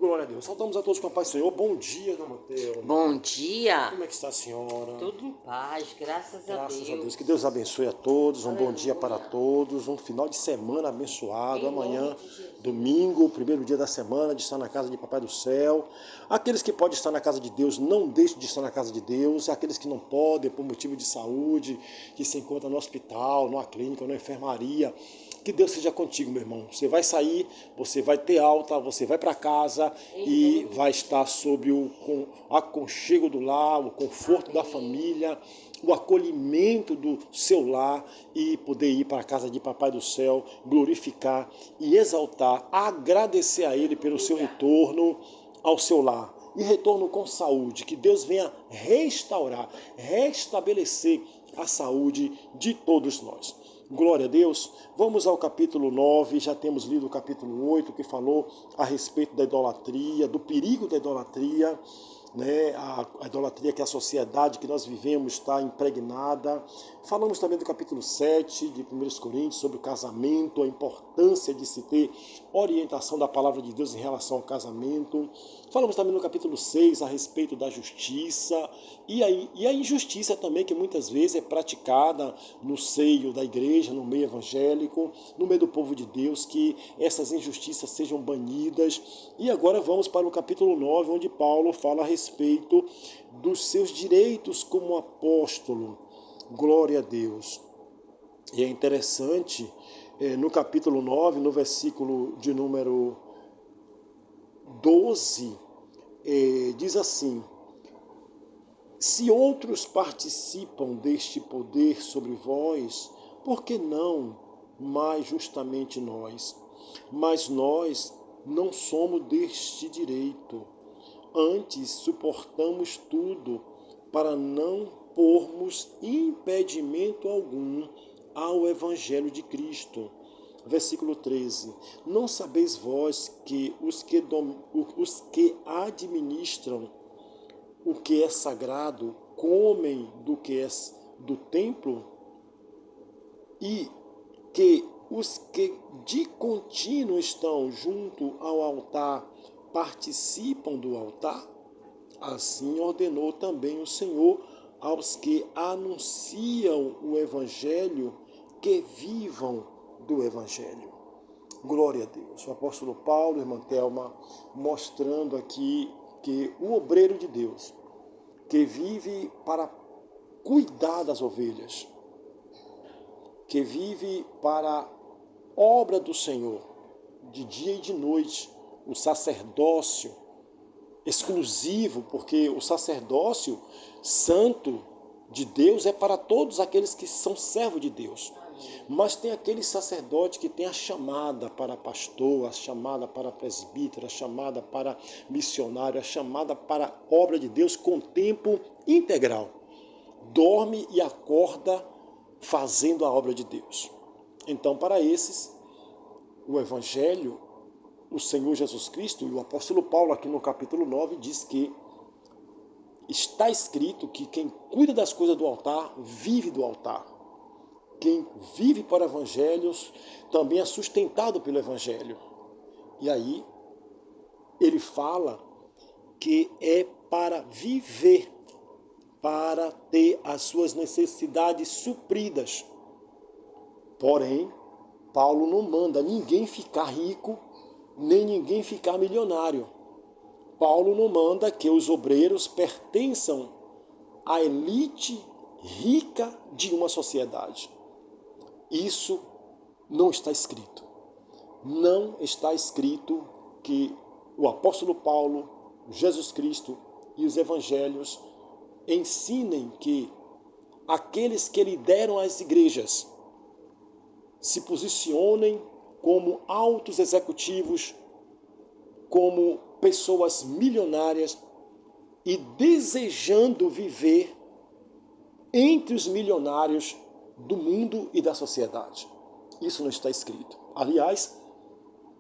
Glória a Deus. Saltamos a todos com a paz do Senhor. Bom dia, Dona Matheus. Bom dia. Como é que está a senhora? Tudo em paz, graças a Deus. Que Deus abençoe a todos. Aleluia. Um bom dia para todos. Um final de semana abençoado. Em Amanhã, nome de Jesus. domingo, primeiro dia da semana, de estar na casa de Papai do Céu. Aqueles que podem estar na casa de Deus, não deixem de estar na casa de Deus. Aqueles que não podem, por motivo de saúde, que se encontram no hospital, numa clínica, na enfermaria. Que Deus seja contigo, meu irmão. Você vai sair, você vai ter alta, você vai para casa e vai estar sob o aconchego do lar, o conforto da família, o acolhimento do seu lar e poder ir para a casa de Papai do Céu, glorificar e exaltar, agradecer a Ele pelo seu retorno ao seu lar. E retorno com saúde, que Deus venha restaurar, restabelecer a saúde de todos nós. Glória a Deus. Vamos ao capítulo 9, já temos lido o capítulo 8, que falou a respeito da idolatria, do perigo da idolatria, né? A idolatria que a sociedade que nós vivemos está impregnada. Falamos também do capítulo 7 de 1 Coríntios sobre o casamento, a importância de se ter orientação da palavra de Deus em relação ao casamento. Falamos também no capítulo 6 a respeito da justiça e a injustiça também que muitas vezes é praticada no seio da igreja, no meio evangélico, no meio do povo de Deus, que essas injustiças sejam banidas. E agora vamos para o capítulo 9, onde Paulo fala a respeito dos seus direitos como apóstolo. Glória a Deus. E é interessante, no capítulo 9, no versículo de número 12, diz assim: se outros participam deste poder sobre vós, por que não mais justamente nós? Mas nós não somos deste direito. Antes suportamos tudo para não pormos impedimento algum ao Evangelho de Cristo. Versículo 13. Não sabeis vós que os que administram o que é sagrado comem do que é do templo? E que os que de contínuo estão junto ao altar participam do altar? Assim ordenou também o Senhor aos que anunciam o Evangelho que vivam do Evangelho. Glória a Deus. O apóstolo Paulo, irmã Thelma, mostrando aqui que o obreiro de Deus, que vive para cuidar das ovelhas, que vive para a obra do Senhor, de dia e de noite, o sacerdócio exclusivo, porque o sacerdócio santo de Deus é para todos aqueles que são servos de Deus. Mas tem aquele sacerdote que tem a chamada para pastor, a chamada para presbítero, a chamada para missionário, a chamada para a obra de Deus com tempo integral. Dorme e acorda fazendo a obra de Deus. Então, para esses, o Evangelho, o Senhor Jesus Cristo e o apóstolo Paulo aqui no capítulo 9 diz que está escrito que quem cuida das coisas do altar vive do altar. Quem vive para evangelhos também é sustentado pelo evangelho. E aí ele fala que é para viver, para ter as suas necessidades supridas. Porém, Paulo não manda ninguém ficar rico, nem ninguém ficar milionário. Paulo não manda que os obreiros pertençam à elite rica de uma sociedade. Isso não está escrito. Não está escrito que o apóstolo Paulo, Jesus Cristo e os evangelhos ensinem que aqueles que lideram as igrejas se posicionem como altos executivos, como pessoas milionárias e desejando viver entre os milionários do mundo e da sociedade. Isso não está escrito. Aliás,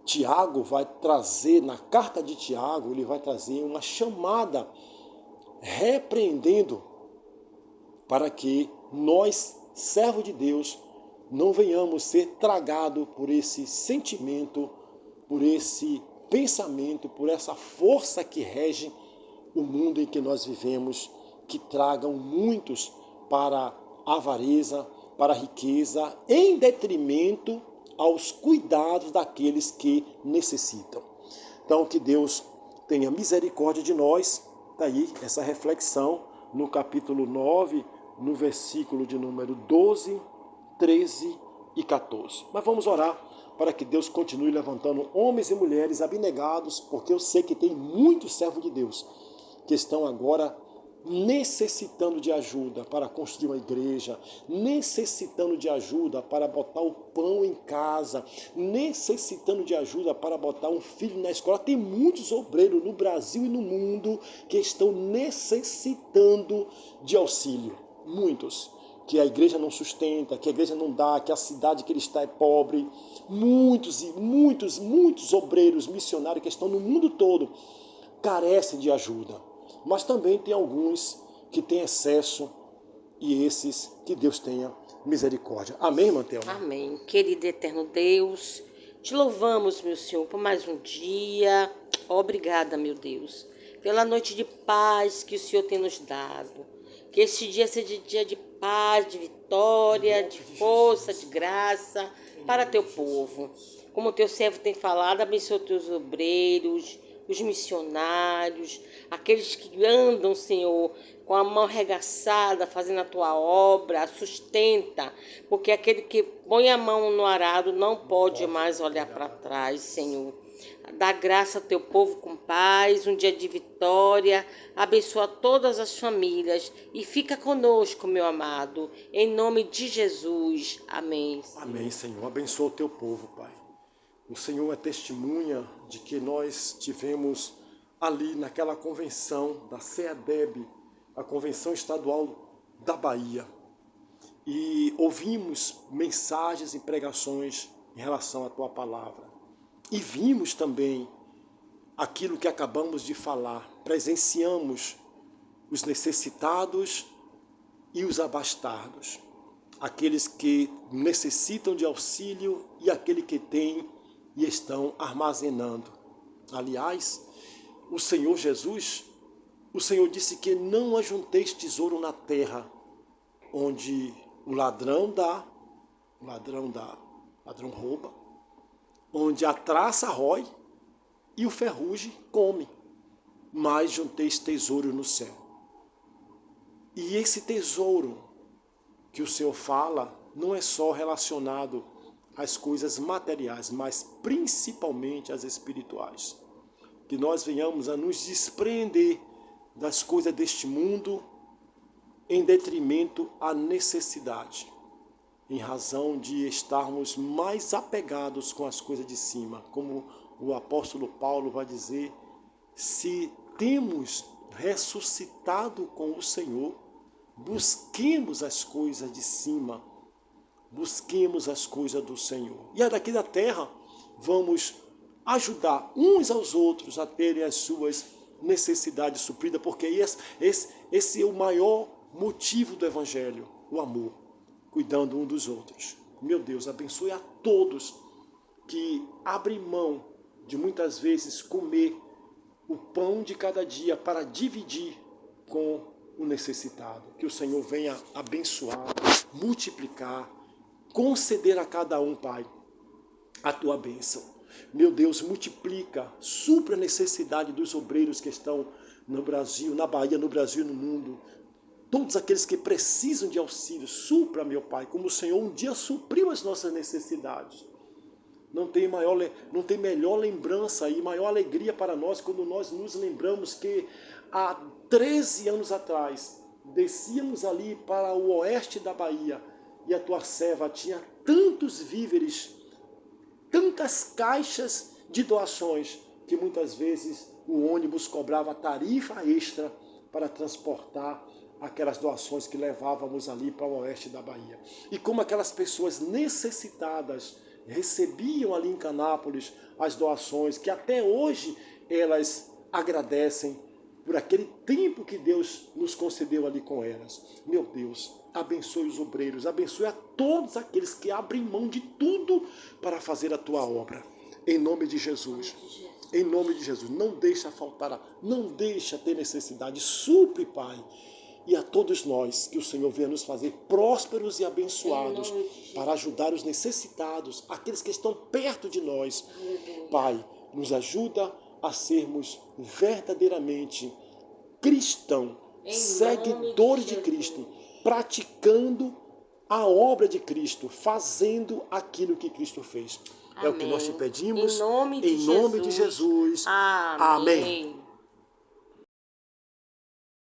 Tiago vai trazer, na carta de Tiago, ele vai trazer uma chamada repreendendo para que nós, servos de Deus, não venhamos ser tragados por esse sentimento, por esse pensamento, por essa força que rege o mundo em que nós vivemos, que tragam muitos para a avareza, para a riqueza, em detrimento aos cuidados daqueles que necessitam. Então, que Deus tenha misericórdia de nós. Daí essa reflexão no capítulo 9, no versículo de número 12, 13 e 14. Mas vamos orar para que Deus continue levantando homens e mulheres abnegados, porque eu sei que tem muitos servos de Deus que estão agora necessitando de ajuda para construir uma igreja, necessitando de ajuda para botar o pão em casa, necessitando de ajuda para botar um filho na escola. Tem muitos obreiros no Brasil e no mundo que estão necessitando de auxílio. Muitos. Que a igreja não sustenta, que a igreja não dá, que a cidade que ele está é pobre. Muitos e muitos obreiros missionários que estão no mundo todo carecem de ajuda. Mas também tem alguns que têm excesso e esses que Deus tenha misericórdia. Amém, irmã Thelma? Amém. Querido eterno Deus, te louvamos, meu Senhor, por mais um dia. Obrigada, meu Deus, pela noite de paz que o Senhor tem nos dado. Que este dia seja dia de paz, de vitória, de força, de graça para teu povo. Como teu servo tem falado, abençoa teus obreiros, os missionários, aqueles que andam, Senhor, com a mão arregaçada, fazendo a tua obra, sustenta, porque aquele que põe a mão no arado não pode mais olhar para trás, Senhor. Dá graça ao teu povo com paz, um dia de vitória, abençoa todas as famílias e fica conosco, meu amado, em nome de Jesus. Amém. Amém, Senhor. Abençoa o teu povo, Pai. O Senhor é testemunha de que nós tivemos ali naquela convenção da CEADEB, a Convenção Estadual da Bahia, e ouvimos mensagens e pregações em relação à tua palavra. E vimos também aquilo que acabamos de falar, presenciamos os necessitados e os abastados, aqueles que necessitam de auxílio e aquele que tem e estão armazenando. Aliás, o Senhor Jesus, o Senhor disse que não ajunteis tesouro na terra, onde o ladrão rouba, onde a traça rói e o ferrugem come, mas junteis tesouro no céu. E esse tesouro que o Senhor fala não é só relacionado às coisas materiais, mas principalmente às espirituais. Que nós venhamos a nos desprender das coisas deste mundo em detrimento à necessidade, em razão de estarmos mais apegados com as coisas de cima. Como o apóstolo Paulo vai dizer, se temos ressuscitado com o Senhor, busquemos as coisas de cima, busquemos as coisas do Senhor. E daqui da terra vamos ajudar uns aos outros a terem as suas necessidades supridas, porque esse é o maior motivo do Evangelho, o amor, cuidando um dos outros. Meu Deus, abençoe a todos que abrem mão de muitas vezes comer o pão de cada dia para dividir com o necessitado. Que o Senhor venha abençoar, multiplicar, conceder a cada um, Pai, a tua bênção. Meu Deus, multiplica, supra a necessidade dos obreiros que estão no Brasil, na Bahia, no Brasil e no mundo. Todos aqueles que precisam de auxílio, supra, meu Pai, como o Senhor um dia supriu as nossas necessidades. Não tem melhor lembrança e maior alegria para nós quando nós nos lembramos que há 13 anos atrás descíamos ali para o oeste da Bahia e a tua serva tinha tantos víveres, tantas caixas de doações, que muitas vezes o ônibus cobrava tarifa extra para transportar aquelas doações que levávamos ali para o oeste da Bahia. E como aquelas pessoas necessitadas recebiam ali em Canápolis as doações, que até hoje elas agradecem por aquele tempo que Deus nos concedeu ali com elas. Meu Deus, abençoe os obreiros, abençoe a todos aqueles que abrem mão de tudo para fazer a tua obra. Em nome de Jesus. Em nome de Jesus, não deixa faltar, não deixa ter necessidade. Supre, Pai. E a todos nós, que o Senhor venha nos fazer prósperos e abençoados para ajudar os necessitados, aqueles que estão perto de nós. Pai, nos ajuda a sermos verdadeiramente cristãos, seguidores de Cristo, praticando a obra de Cristo, fazendo aquilo que Cristo fez. É o que nós te pedimos, em nome de Jesus. Amém.